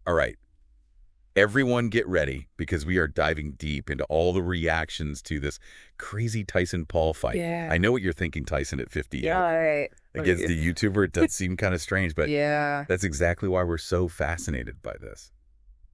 All right. Everyone get ready because we are diving deep into all the reactions to this crazy Tyson-Paul fight. Yeah. I know what you're thinking, Tyson at 58. Yeah, right. Against the YouTuber, it does seem kind of strange, but Yeah. that's exactly why we're so fascinated by this.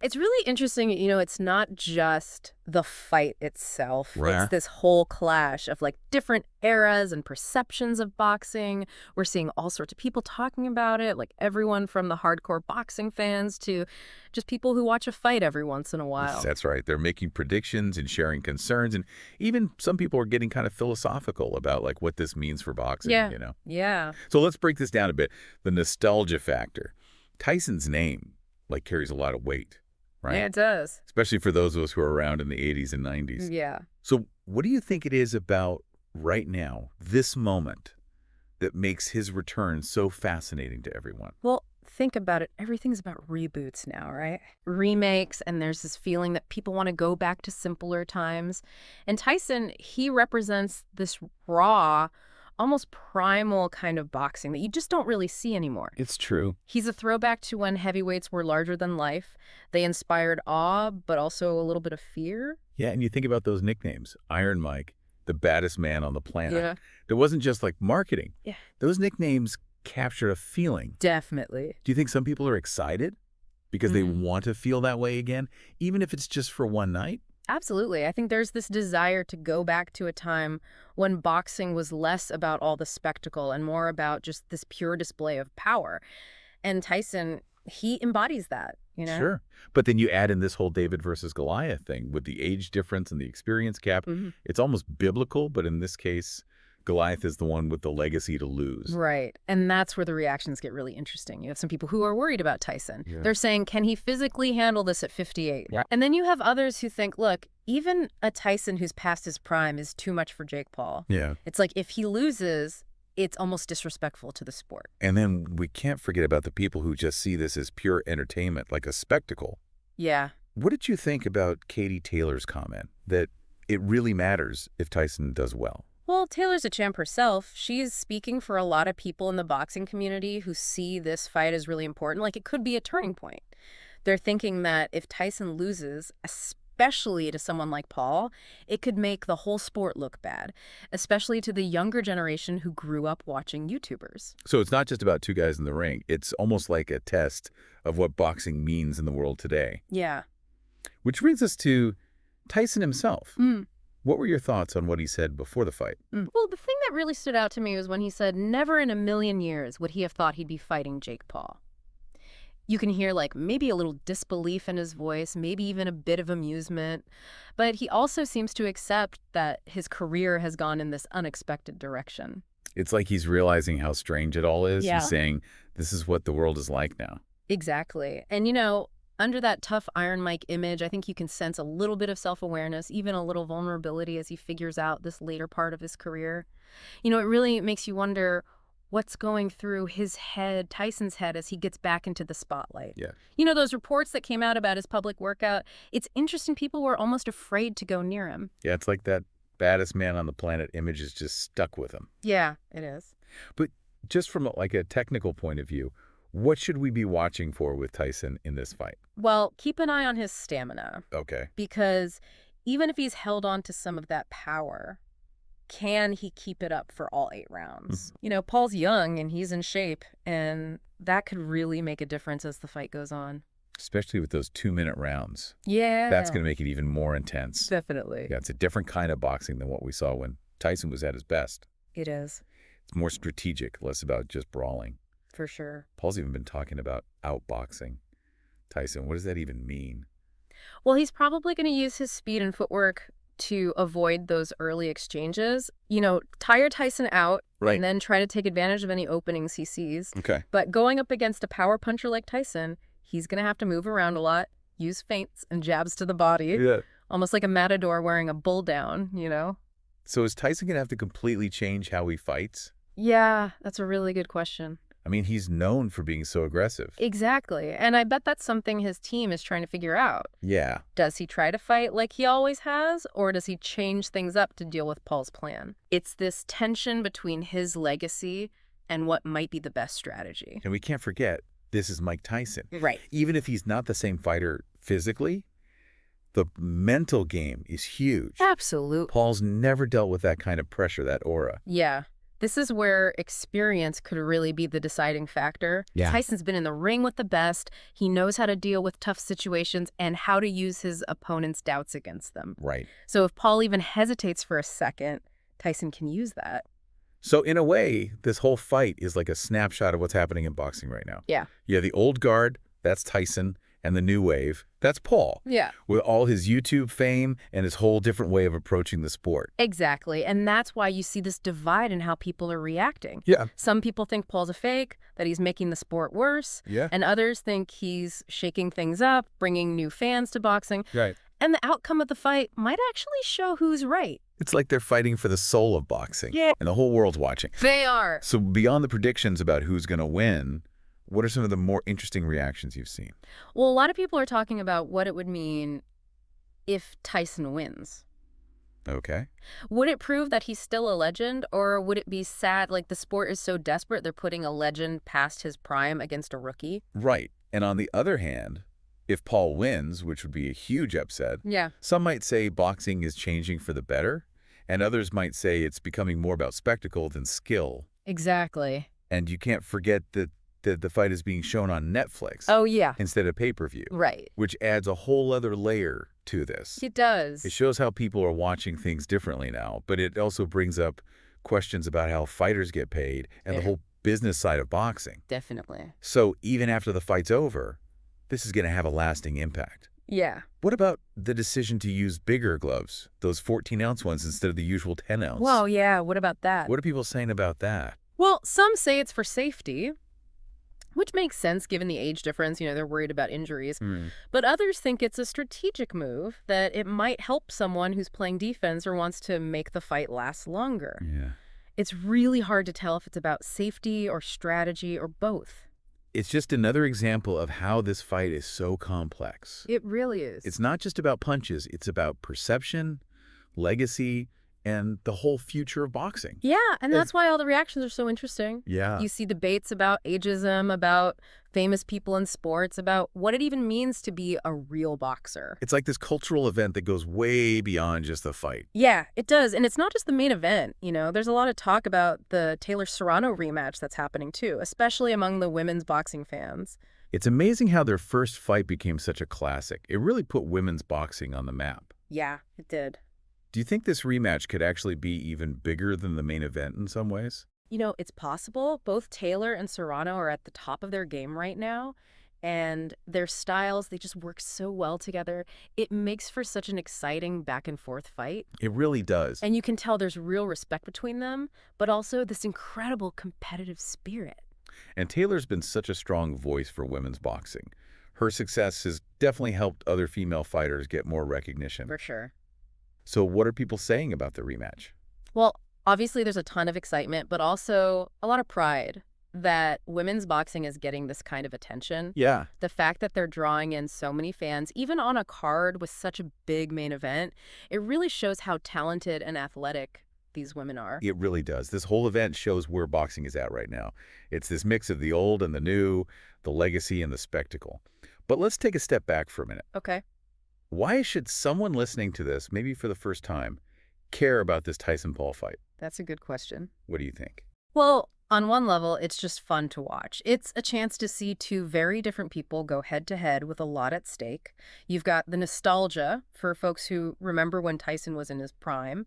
It's really interesting, it's not just the fight itself. Right. It's this whole clash of like different eras and perceptions of boxing. We're seeing all sorts of people talking about it, like everyone from the hardcore boxing fans to just people who watch a fight every once in a while. That's right. They're making predictions and sharing concerns, and even some people are getting kind of philosophical about like what this means for boxing, Yeah. you know? Yeah. So let's break this down a bit. The nostalgia factor. Tyson's name like carries a lot of weight. Right? Yeah, it does. Especially for those of us who are around in the 80s and 90s. Yeah. So what do you think it is about right now, this moment, that makes his return so fascinating to everyone? Well, think about it. Everything's about reboots now, right? Remakes, and there's this feeling that people want to go back to simpler times. And Tyson, he represents this raw, almost primal kind of boxing that you just don't really see anymore. It's true. He's a throwback to when heavyweights were larger than life. They inspired awe, but also a little bit of fear. Yeah, and you think about those nicknames. Iron Mike, the baddest man on the planet. Yeah. There wasn't just like marketing. Yeah. Those nicknames captured a feeling. Definitely. Do you think some people are excited because they want to feel that way again, even if it's just for one night? Absolutely. I think there's this desire to go back to a time when boxing was less about all the spectacle and more about just this pure display of power. And Tyson, he embodies that, Sure. But then you add in this whole David versus Goliath thing with the age difference and the experience gap. It's almost biblical, but in this case, Goliath is the one with the legacy to lose. Right. And that's where the reactions get really interesting. You have some people who are worried about Tyson. Yeah. They're saying, can he physically handle this at 58? Yeah. And then you have others who think, look, even a Tyson who's past his prime is too much for Jake Paul. Yeah. It's like if he loses, it's almost disrespectful to the sport. And then we can't forget about the people who just see this as pure entertainment, like a spectacle. Yeah. What did you think about Katie Taylor's comment that it really matters if Tyson does well? Well, Taylor's a champ herself. She's speaking for a lot of people in the boxing community who see this fight as really important. Like, it could be a turning point. They're thinking that if Tyson loses, especially to someone like Paul, it could make the whole sport look bad, especially to the younger generation who grew up watching YouTubers. So it's not just about two guys in the ring. It's almost like a test of what boxing means in the world today. Yeah. Which brings us to Tyson himself. What were your thoughts on what he said before the fight? Well, the thing that really stood out to me was when he said never in a million years would he have thought he'd be fighting Jake Paul. You can hear like maybe a little disbelief in his voice, maybe even a bit of amusement. But he also seems to accept that his career has gone in this unexpected direction. It's like he's realizing how strange it all is. Yeah. He's saying, this is what the world is like now. Exactly. And, under that tough Iron Mike image, I think you can sense a little bit of self-awareness, even a little vulnerability as he figures out this later part of his career. It really makes you wonder what's going through his head, Tyson's head, as he gets back into the spotlight. Yeah. Those reports that came out about his public workout, it's interesting people were almost afraid to go near him. Yeah, it's like that baddest man on the planet image is just stuck with him. Yeah, it is. But just from like a technical point of view, what should we be watching for with Tyson in this fight? Well, keep an eye on his stamina. Okay. Because even if he's held on to some of that power, can he keep it up for all 8 rounds? Paul's young and he's in shape, and that could really make a difference as the fight goes on. Especially with those 2-minute rounds. Yeah. That's going to make it even more intense. Definitely. Yeah, it's a different kind of boxing than what we saw when Tyson was at his best. It is. It's more strategic, less about just brawling. For sure. Paul's even been talking about outboxing. Tyson, what does that even mean? Well, he's probably going to use his speed and footwork to avoid those early exchanges. Tire Tyson out Right. and then try to take advantage of any openings he sees. Okay. But going up against a power puncher like Tyson, he's going to have to move around a lot, use feints and jabs to the body. Yeah. Almost like a matador wearing a bull down, So is Tyson going to have to completely change how he fights? Yeah, that's a really good question. I mean, he's known for being so aggressive. Exactly. And I bet that's something his team is trying to figure out. Yeah. Does he try to fight like he always has, or does he change things up to deal with Paul's plan? It's this tension between his legacy and what might be the best strategy. And we can't forget, this is Mike Tyson. Right. Even if he's not the same fighter physically, the mental game is huge. Absolutely. Paul's never dealt with that kind of pressure, that aura. Yeah. This is where experience could really be the deciding factor. Yeah. Tyson's been in the ring with the best. He knows how to deal with tough situations and how to use his opponent's doubts against them. Right. So if Paul even hesitates for a second, Tyson can use that. So in a way, this whole fight is like a snapshot of what's happening in boxing right now. Yeah. Yeah, the old guard, that's Tyson, and the new wave, that's Paul. Yeah. With all his YouTube fame and his whole different way of approaching the sport. Exactly. And that's why you see this divide in how people are reacting. Yeah. Some people think Paul's a fake, that he's making the sport worse. Yeah. And others think he's shaking things up, bringing new fans to boxing. Right. And the outcome of the fight might actually show who's right. It's like they're fighting for the soul of boxing. Yeah. And the whole world's watching. They are. So beyond the predictions about who's going to win, what are some of the more interesting reactions you've seen? Well, a lot of people are talking about what it would mean if Tyson wins. Okay. Would it prove that he's still a legend, or would it be sad, like the sport is so desperate they're putting a legend past his prime against a rookie? Right. And on the other hand, if Paul wins, which would be a huge upset, Yeah. some might say boxing is changing for the better, and others might say it's becoming more about spectacle than skill. Exactly. And you can't forget that the fight is being shown on Netflix Oh, yeah. instead of pay-per-view, Right. which adds a whole other layer to this. It does. It shows how people are watching things differently now, but it also brings up questions about how fighters get paid and the whole business side of boxing. Definitely. So even after the fight's over, this is going to have a lasting impact. Yeah. What about the decision to use bigger gloves, those 14-ounce ones instead of the usual 10-ounce? Well, yeah. What about that? What are people saying about that? Well, some say it's for safety, which makes sense given the age difference. You know, they're worried about injuries. But others think it's a strategic move, that it might help someone who's playing defense or wants to make the fight last longer. Yeah. It's really hard to tell if it's about safety or strategy or both. It's just another example of how this fight is so complex. It really is. It's not just about punches. It's about perception, legacy, and the whole future of boxing. Yeah, and that's why all the reactions are so interesting. Yeah. You see debates about ageism, about famous people in sports, about what it even means to be a real boxer. It's like this cultural event that goes way beyond just the fight. Yeah, it does. And it's not just the main event. You know, there's a lot of talk about the Taylor Serrano rematch that's happening too, especially among the women's boxing fans. It's amazing how their first fight became such a classic. It really put women's boxing on the map. Yeah, it did. Do you think this rematch could actually be even bigger than the main event in some ways? You know, it's possible. Both Taylor and Serrano are at the top of their game right now, and their styles, they just work so well together. It makes for such an exciting back-and-forth fight. It really does. And you can tell there's real respect between them, but also this incredible competitive spirit. And Taylor's been such a strong voice for women's boxing. Her success has definitely helped other female fighters get more recognition. For sure. So what are people saying about the rematch? Well, obviously there's a ton of excitement, but also a lot of pride that women's boxing is getting this kind of attention. Yeah. The fact that they're drawing in so many fans, even on a card with such a big main event, it really shows how talented and athletic these women are. It really does. This whole event shows where boxing is at right now. It's this mix of the old and the new, the legacy and the spectacle. But let's take a step back for a minute. Okay. Why should someone listening to this, maybe for the first time, care about this Tyson-Paul fight? That's a good question. What do you think? Well, on one level, it's just fun to watch. It's a chance to see two very different people go head-to-head with a lot at stake. You've got the nostalgia for folks who remember when Tyson was in his prime,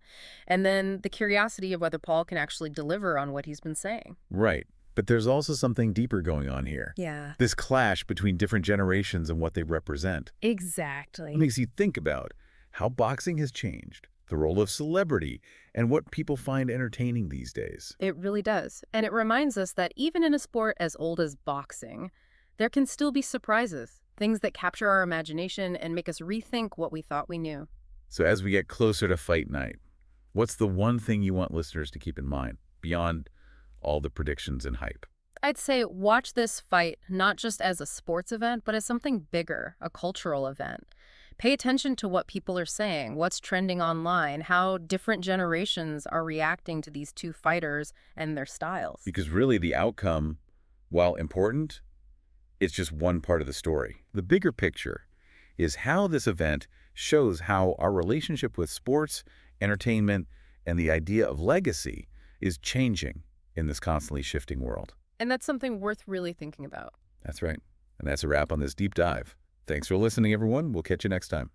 and then the curiosity of whether Paul can actually deliver on what he's been saying. Right. But there's also something deeper going on here. Yeah. This clash between different generations and what they represent. Exactly. It makes you think about how boxing has changed, the role of celebrity, and what people find entertaining these days. It really does. And it reminds us that even in a sport as old as boxing, there can still be surprises, things that capture our imagination and make us rethink what we thought we knew. So as we get closer to fight night, what's the one thing you want listeners to keep in mind beyond all the predictions and hype? I'd say watch this fight not just as a sports event, but as something bigger, a cultural event. Pay attention to what people are saying, what's trending online, how different generations are reacting to these two fighters and their styles. Because really the outcome, while important, It's just one part of the story. The bigger picture is how this event shows how our relationship with sports, entertainment, and the idea of legacy is changing in this constantly shifting world. And that's something worth really thinking about. That's right. And that's a wrap on this deep dive. Thanks for listening, everyone. We'll catch you next time.